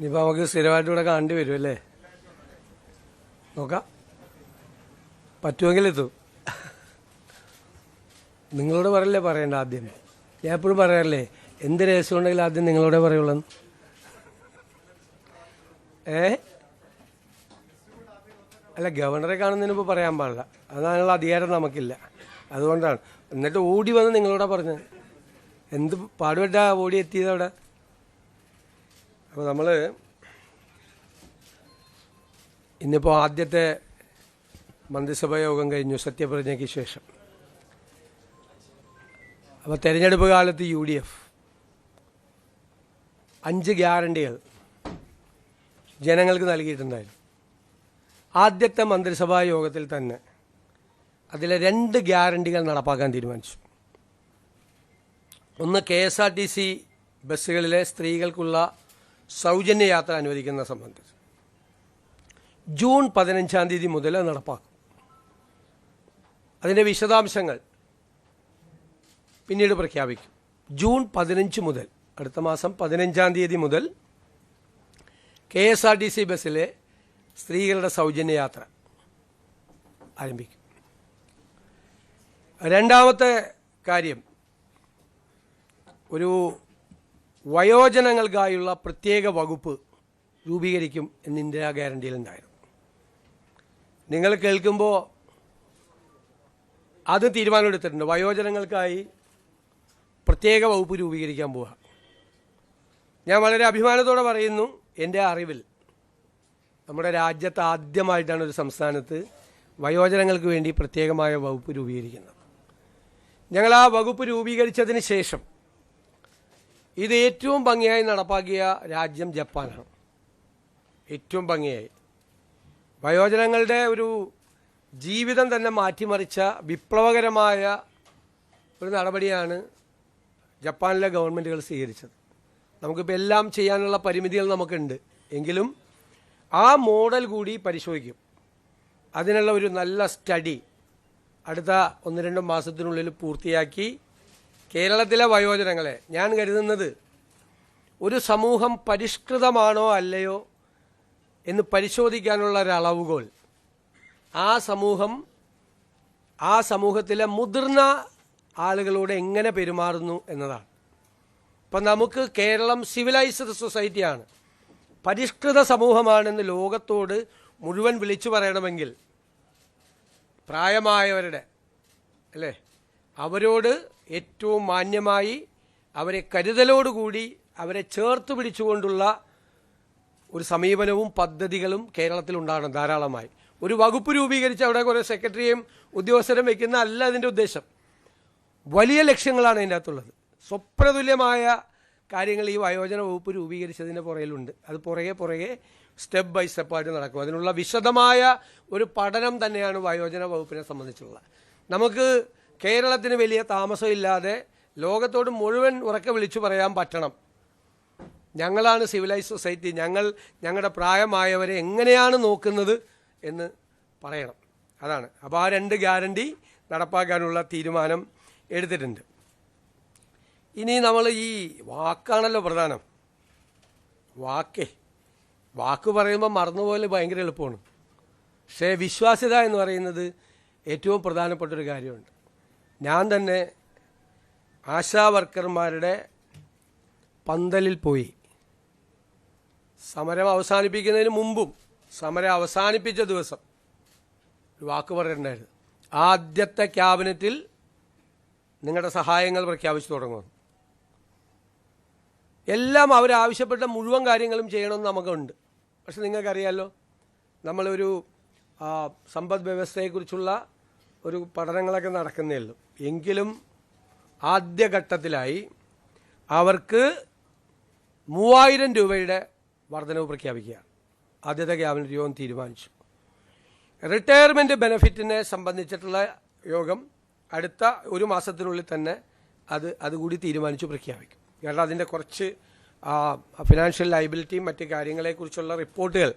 ഇനിയിപ്പോൾ നമുക്ക് സ്ഥിരമായിട്ട് ഇവിടെ കാണേണ്ടി വരും അല്ലേ? നോക്കാം, പറ്റുമെങ്കിൽ എത്തും. നിങ്ങളോട് പറയല്ലേ പറയണ്ട ആദ്യം. ഞാൻ എപ്പോഴും പറയാറില്ലേ, എന്ത് രഹസ്യം ഉണ്ടെങ്കിലും ആദ്യം നിങ്ങളോടെ പറയുള്ളൂ. അല്ല, ഗവർണറെ കാണുന്നതിന് മുമ്പ് പറയാൻ പാടില്ല, അതിനുള്ള അധികാരം നമുക്കില്ല. അതുകൊണ്ടാണ്. എന്നിട്ട് ഓടി വന്ന് നിങ്ങളോടാ പറഞ്ഞത്. എന്ത് പാടുപെട്ടാ ഓടി എത്തിയത് അവിടെ. അപ്പോൾ നമ്മൾ ഇന്നിപ്പോൾ ആദ്യത്തെ മന്ത്രിസഭാ യോഗം കഴിഞ്ഞു സത്യപ്രതിജ്ഞയ്ക്ക് ശേഷം. അപ്പോൾ തെരഞ്ഞെടുപ്പ് കാലത്ത് UDF 5 ഗ്യാരണ്ടികൾ ജനങ്ങൾക്ക് നൽകിയിട്ടുണ്ടായിരുന്നു. ആദ്യത്തെ മന്ത്രിസഭാ യോഗത്തിൽ തന്നെ അതിലെ 2 ഗ്യാരണ്ടികൾ നടപ്പാക്കാൻ തീരുമാനിച്ചു. ഒന്ന്, KSRTC ബസ്സുകളിലെ സ്ത്രീകൾക്കുള്ള സൗജന്യ യാത്ര അനുവദിക്കുന്ന സംബന്ധിച്ച് ജൂൺ 15-ാം തീയതി മുതൽ നടപ്പാക്കും. അതിൻ്റെ വിശദാംശങ്ങൾ പിന്നീട് പ്രഖ്യാപിക്കും. ജൂൺ 15 മുതൽ, അടുത്ത മാസം 15-ാം തീയതി മുതൽ KSRTC ബസ്സിലെ സ്ത്രീകളുടെ സൗജന്യ യാത്ര ആരംഭിക്കും. രണ്ടാമത്തെ കാര്യം, ഒരു വയോജനങ്ങൾക്കായുള്ള പ്രത്യേക വകുപ്പ് രൂപീകരിക്കും എന്ന് ഇന്ദിരാ ഗ്യാരണ്ടിയിലുണ്ടായിരുന്നു. നിങ്ങൾ കേൾക്കുമ്പോൾ അത് തീരുമാനമെടുത്തിട്ടുണ്ട്. വയോജനങ്ങൾക്കായി പ്രത്യേക വകുപ്പ് രൂപീകരിക്കാൻ പോവുക. ഞാൻ വളരെ അഭിമാനത്തോടെ പറയുന്നു, എൻ്റെ അറിവിൽ നമ്മുടെ രാജ്യത്ത് ആദ്യമായിട്ടാണ് ഒരു സംസ്ഥാനത്ത് വയോജനങ്ങൾക്ക് വേണ്ടി പ്രത്യേകമായ വകുപ്പ് രൂപീകരിക്കുന്നത്. ഞങ്ങൾ ആ വകുപ്പ് രൂപീകരിച്ചതിന് ശേഷം ഇത് ഏറ്റവും ഭംഗിയായി നടപ്പാക്കിയ രാജ്യം ജപ്പാനാണ്. ഏറ്റവും ഭംഗിയായി വയോജനങ്ങളുടെ ഒരു ജീവിതം തന്നെ മാറ്റിമറിച്ച വിപ്ലവകരമായ ഒരു നടപടിയാണ് ജപ്പാനിലെ ഗവൺമെൻറ്റുകൾ സ്വീകരിച്ചത്. നമുക്കിപ്പോൾ എല്ലാം ചെയ്യാനുള്ള പരിമിതികൾ നമുക്കുണ്ട്, എങ്കിലും ആ മോഡൽ കൂടി പരിശോധിക്കും. അതിനുള്ള ഒരു നല്ല സ്റ്റഡി അടുത്ത 1-2 മാസത്തിനുള്ളിൽ പൂർത്തിയാക്കി കേരളത്തിലെ വയോജനങ്ങളെ, ഞാൻ കരുതുന്നത് ഒരു സമൂഹം പരിഷ്കൃതമാണോ അല്ലയോ എന്ന് പരിശോധിക്കാനുള്ള ഒരു അളവുകോൽ ആ സമൂഹത്തിലെ മുതിർന്ന ആളുകളോട് എങ്ങനെ പെരുമാറുന്നു എന്നതാണ്. ഇപ്പം നമുക്ക് കേരളം സിവിലൈസ്ഡ് സൊസൈറ്റിയാണ്, പരിഷ്കൃത സമൂഹമാണെന്ന് ലോകത്തോട് മുഴുവൻ വിളിച്ചു പറയണമെങ്കിൽ പ്രായമായവരുടെ അല്ലേ, അവരോട് ഏറ്റവും മാന്യമായി, അവരെ കരുതലോടുകൂടി, അവരെ ചേർത്ത് പിടിച്ചുകൊണ്ടുള്ള ഒരു സമീപനവും പദ്ധതികളും കേരളത്തിലുണ്ടാകണം ധാരാളമായി. ഒരു വകുപ്പ് രൂപീകരിച്ച് അവിടെ കുറേ സെക്രട്ടറിയും ഉദ്യോഗസ്ഥരും വയ്ക്കുന്ന അല്ല അതിൻ്റെ ഉദ്ദേശം. വലിയ ലക്ഷ്യങ്ങളാണ് അതിൻ്റെ അകത്തുള്ളത്. സ്വപ്നതുല്യമായ കാര്യങ്ങൾ ഈ വയോജന വകുപ്പ് രൂപീകരിച്ചതിൻ്റെ പുറകിലുണ്ട്. അത് പുറകെ സ്റ്റെപ്പ് ബൈ സ്റ്റെപ്പായിട്ട് നടക്കും. അതിനുള്ള വിശദമായ ഒരു പഠനം തന്നെയാണ് വയോജന വകുപ്പിനെ സംബന്ധിച്ചുള്ള. നമുക്ക് കേരളത്തിന് വലിയ താമസമില്ലാതെ ലോകത്തോട് മുഴുവൻ ഉറക്കെ വിളിച്ചു പറയാൻ പറ്റണം, ഞങ്ങളാണ് സിവിലൈസ് സൊസൈറ്റി, ഞങ്ങളുടെ പ്രായമായവരെ എങ്ങനെയാണ് നോക്കുന്നത് എന്ന് പറയണം. അതാണ്. അപ്പോൾ ആ 2 ഗ്യാരണ്ടി നടപ്പാക്കാനുള്ള തീരുമാനം എടുത്തിട്ടുണ്ട്. ഇനി നമ്മൾ ഈ വാക്കാണല്ലോ പ്രധാനം. വാക്ക് പറയുമ്പോൾ മറന്നുപോലെ ഭയങ്കര എളുപ്പമാണ്. പക്ഷേ വിശ്വാസ്യത എന്ന് പറയുന്നത് ഏറ്റവും പ്രധാനപ്പെട്ടൊരു കാര്യമുണ്ട്. ഞാൻ തന്നെ ആശാ വർക്കർമാരുടെ പന്തലിൽ പോയി സമരം അവസാനിപ്പിക്കുന്നതിന് മുമ്പും സമരം അവസാനിപ്പിച്ച ദിവസം ഒരു വാക്ക് പറഞ്ഞിട്ടുണ്ടായിരുന്നു. ആദ്യത്തെ ക്യാബിനറ്റിൽ നിങ്ങളുടെ സഹായങ്ങൾ പ്രഖ്യാപിച്ചു തുടങ്ങുന്നു. എല്ലാം അവരാവശ്യപ്പെട്ട മുഴുവൻ കാര്യങ്ങളും ചെയ്യണമെന്ന് നമുക്കുണ്ട്. പക്ഷെ നിങ്ങൾക്കറിയാമല്ലോ, നമ്മളൊരു സമ്പദ് വ്യവസ്ഥയെക്കുറിച്ചുള്ള ഒരു പഠനങ്ങളൊക്കെ നടക്കുന്നേ ഉള്ളൂ. എങ്കിലും ആദ്യഘട്ടത്തിലായി അവർക്ക് 3000 രൂപയുടെ വർധനവ് പ്രഖ്യാപിക്കുകയാണ്. ആദ്യത്തെ ക്യാബിനറ്റ് യോഗം തീരുമാനിച്ചു. റിട്ടയർമെൻറ്റ് ബെനഫിറ്റിനെ സംബന്ധിച്ചിട്ടുള്ള യോഗം അടുത്ത 1 മാസത്തിനുള്ളിൽ തന്നെ അതുകൂടി തീരുമാനിച്ചു പ്രഖ്യാപിക്കും. കാരണം അതിൻ്റെ കുറച്ച് ഫിനാൻഷ്യൽ ലയബിലിറ്റിയും മറ്റ് കാര്യങ്ങളെക്കുറിച്ചുള്ള റിപ്പോർട്ടുകൾ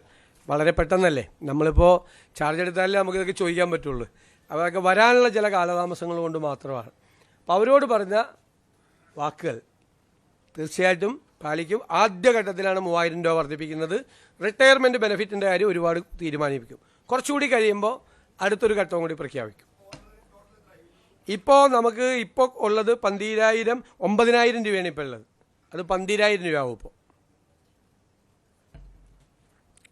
വളരെ പെട്ടെന്നല്ലേ, നമ്മളിപ്പോൾ ചാർജ് എടുത്താലേ നമുക്കിതൊക്കെ ചോദിക്കാൻ പറ്റുള്ളൂ. അതൊക്കെ വരാനുള്ള ചില കാലതാമസങ്ങൾ കൊണ്ട് മാത്രമാണ്. അപ്പോൾ അവരോട് പറഞ്ഞ വാക്കുകൾ തീർച്ചയായിട്ടും പാലിക്കും. ആദ്യഘട്ടത്തിലാണ് 3000 രൂപ വർദ്ധിപ്പിക്കുന്നത്. റിട്ടയർമെൻറ്റ് ബെനിഫിറ്റിൻ്റെ കാര്യം ഒരുപാട് തീരുമാനിപ്പിക്കും. കുറച്ചുകൂടി കഴിയുമ്പോൾ അടുത്തൊരു ഘട്ടവും കൂടി പ്രഖ്യാപിക്കും. ഇപ്പോൾ നമുക്ക് ഇപ്പോൾ ഉള്ളത് 9,000 രൂപയാണ് ഇപ്പോൾ ഉള്ളത്. അത് 12,000 രൂപയാവും ഇപ്പോൾ.